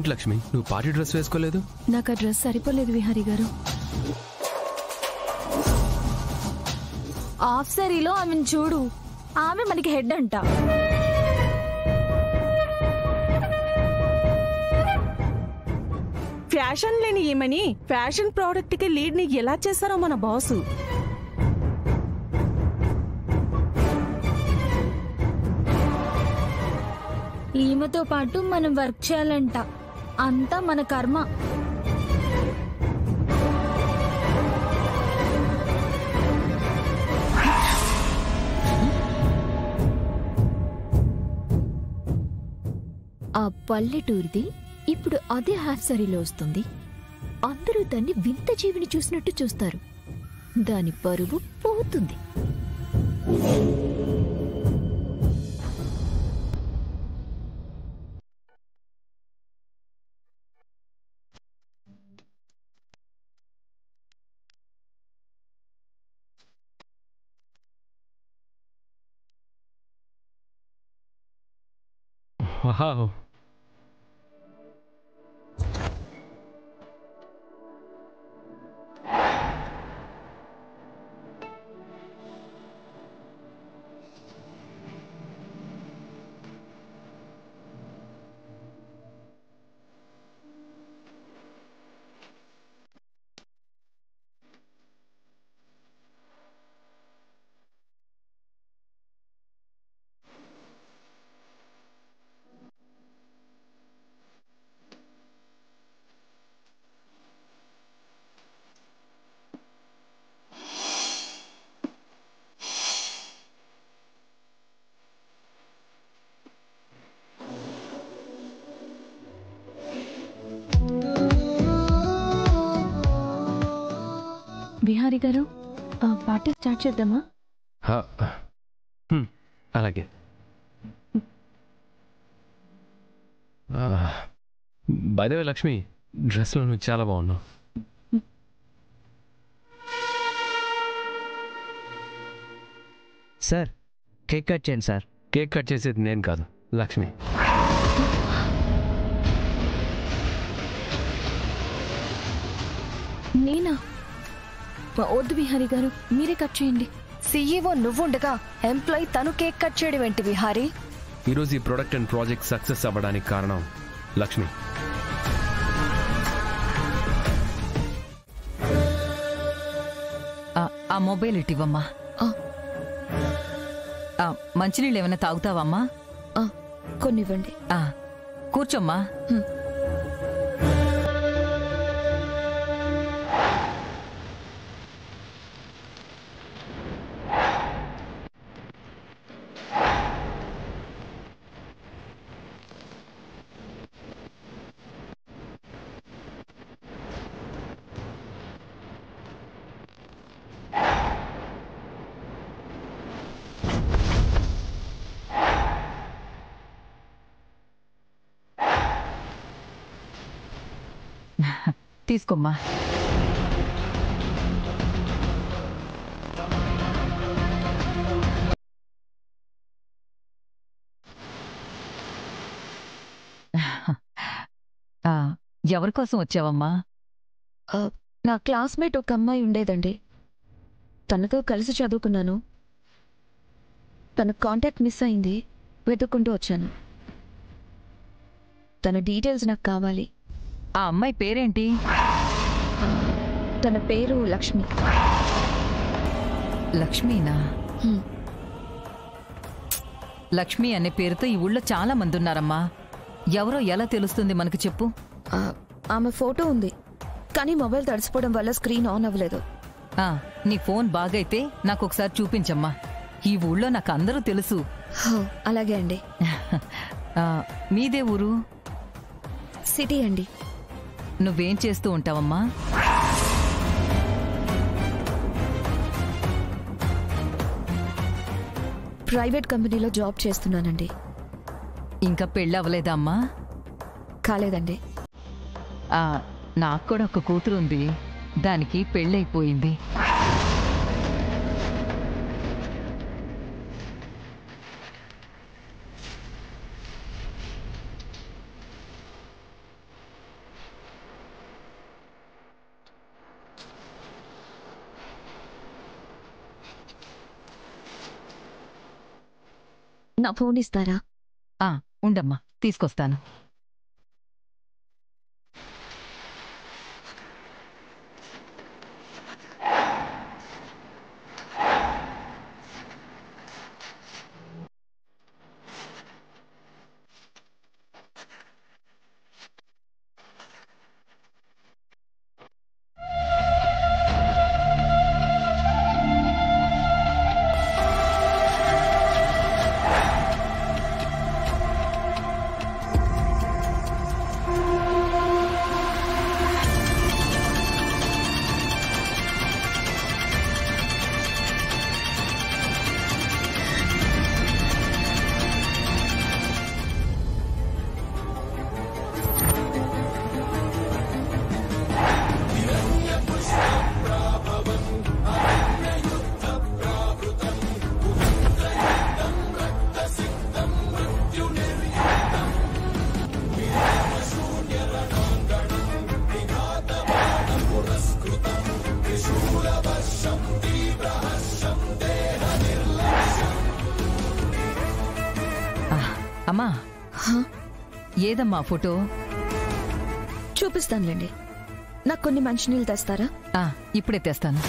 ఏంటి లక్ష్మి, నువ్వు party dress వేసుకోలేదు? నాకు ఆ డ్రెస్ సరిపోలేదు విహారీ గారు. హాఫ్ సారీలో ఆమెను చూడు, ఆమె మనకి హెడ్ అంట. ఫ్యాషన్ లేని ఏమని ఫ్యాషన్ ప్రోడక్ట్ కి లీడ్ ని ఎలా చేశారో మన బాసు. ఈమెతో పాటు మనం వర్క్ చేయాలంట, అంతా మన కర్మ. ఆ పల్లెటూరిది ఇప్పుడు అదే హాఫ్ సారీలో వస్తుంది. అందరూ దాన్ని వింత జీవిని చూసినట్టు చూస్తారు. దాని పరువు పోతుంది. వావ్, విహారీ గారు, పార్టీ స్టార్ట్ చేద్దామా? అలాగే. బై ద వే లక్ష్మి, డ్రెస్లో నువ్వు చాలా బాగున్నావు. సార్, కేక్ కట్ చేయండి సార్. కేక్ కట్ చేసేది నేను కాదు, లక్ష్మి. నేనా? వద్దు విహారీ గారు, మీరే కట్ చేయండి. సీఈఓ నువ్వుండగా ఎంప్లాయీ తను కేక్ కట్ చేయడం ఏంటి విహారీ? ఈరోజు ఈ ప్రొడక్ట్ అండ్ ప్రాజెక్ట్ సక్సెస్ అవ్వడానికి కారణం లక్ష్మి. ఆ మొబైల్ ఇటివమ్మా. మంచినీళ్ళు ఏమైనా తాగుతావమ్మా? కొన్నివ్వండి. కూర్చోమ్మా. తీసుకోమ్మా. ఎవరి కోసం వచ్చావమ్మా? నా క్లాస్మేట్ ఒక అమ్మాయి ఉండేదండి. తనతో కలిసి చదువుకున్నాను. తన కాంటాక్ట్ మిస్ అయింది, వెతుక్కుంటూ వచ్చాను. తన డీటెయిల్స్ నాకు కావాలి. ఆ అమ్మాయి పేరేంటి? తన పేరు లక్ష్మి. లక్ష్మీనా? లక్ష్మి అనే పేరుతో ఈ ఊళ్ళో చాలా మంది ఉన్నారమ్మా. ఎవరో ఎలా తెలుస్తుంది మనకు చెప్పు? ఆమె ఫోటో ఉంది, కానీ మొబైల్ తడిసిపోవడం వల్ల స్క్రీన్ ఆన్ అవ్వలేదు. నీ ఫోన్ బాగైతే నాకు ఒకసారి చూపించమ్మా. ఈ ఊళ్ళో నాకు అందరూ తెలుసు. అలాగే అండి. మీదే ఊరు? సిటీ అండి. నువ్వేం చేస్తూ ఉంటావమ్మా? ప్రైవేట్ కంపెనీలో జాబ్ చేస్తున్నానండి. ఇంకా పెళ్ళి అవ్వలేదా అమ్మా? కాలేదండి. నాకు కూడా ఒక కూతురు ఉంది, దానికి పెళ్ళైపోయింది. నా ఫోన్ ఇస్తారా? ఉండమ్మా, తీసుకొస్తాను. అమ్మా, ఏదమ్మా ఫోటో? చూపిస్తానులేండి. నాకు కొన్ని మంచినీళ్ళు తెస్తారా? ఇప్పుడే తెస్తాను.